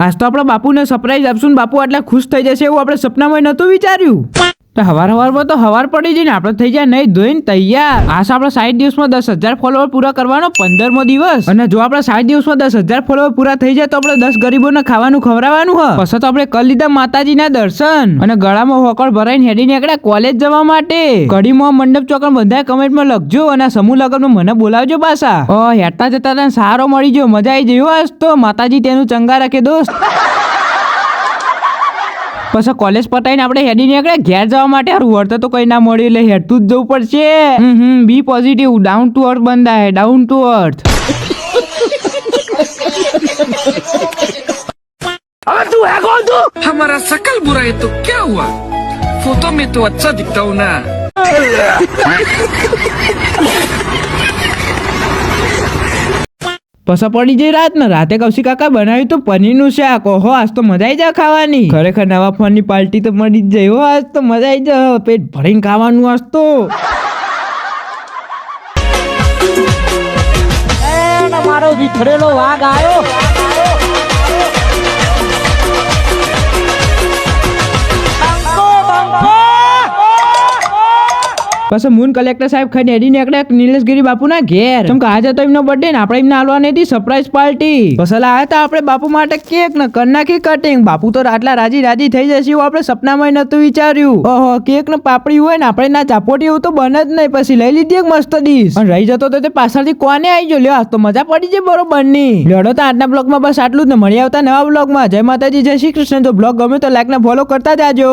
આજ તો આપણા બાપુને સરપ્રાઈઝ આપશું ને બાપુ આટલા ખુશ થઈ જશે એવું આપણે સપનામાં નહોતું વિચાર્યું. તો હવાર તો હવાર પડી જઈને આપણે થઈ જાય નહીં ધોઈને તૈયાર. આજ આપણે 60 દિવસમાં 10,000 ફોલોવર પૂરા કરવાનો 15મો દિવસ. અને જો આપણે 60 દિવસમાં 10,000 ફોલોવર પૂરા થઈ જાય તો આપણે 10 ગરીબોને ખાવાનું ખવડાવવાનું હ. પછી તો આપણે કરી લીધા માતાજીના દર્શન અને ગળામાં હોકળ ભરાઈને હેડી નીકળ્યા કોલેજ જવા માટે. કડીમાં મંડપ ચોકડ બધા કમેન્ટમાં લખજો અને સમૂહ લગ્નમાં મને બોલાવજો પાછા. હેડતા જતા તને સારો મળી ગયો, મજા આવી ગઈ આજ તો. માતાજી તેનું ચંગા રાખે દોસ્ત. પછી કોલેજ પતાઈને આપણે હેડી નીકળ્યા ઘેર જવા માટે. વર્ત તો કઈ ના મળ્યું એટલે હેડતું જ જવું પડશે. B positive, down to earth બંદા હે, ડાઉન ટુ અર્થ. अबे तू है कौन तू? हमारा शकल बुरा है तो क्या हुआ? फोटो में तो अच्छा दिखता हूँ ना. પછી પડી જઈ રાતે કૌશિક કાકા બનાવ્યું તો પનીરનું શાક. ઓહો આજ તો મજા આવી જાય ખાવાની. ખરેખર નવા ફોનની પાર્ટી તો મળી જ જાય. આજ તો મજા આવી જાય, પેટ ભરીને ખાવાનું આજ તો. મારો વિખરેલો વાઘ આવ્યો. પછી મૂન કલેક્ટર સાહેબ ખાઈને હેડી નીકળ્યા નિલેશગીરી બાપુના ઘેર. કેમ કે આજે તો એમનો બર્થડે ને આપણે એમને આલવાની હતી સરપ્રાઈઝ પાર્ટી. પછી આવ્યા હતા આપણે બાપુ માટે કેક ને કરી નાખી કટિંગ. બાપુ તો આટલા રાજી થઈ જશે એવું આપણે સપનામાં નતું વિચાર્યું. ઓહો કેક ને પાપડી હોય ને આપણે ના ચાપોટી એવું તો બને જ નહીં. પછી લઈ લીધી એક મસ્ત ડીશ અને રહી જતો તો તે પાછળથી કોને આવી ગયો. લ્યો આજ તો મજા પડી જાય બરોબર ની. લડો તો આજના બ્લોગમાં બસ આટલું જ ને. મળી આવતા નવા બ્લોગમાં. જય માતાજી, જય શ્રી કૃષ્ણ. જો બ્લોગ ગમે તો લાઈક ને ફોલો કરતા જાજો.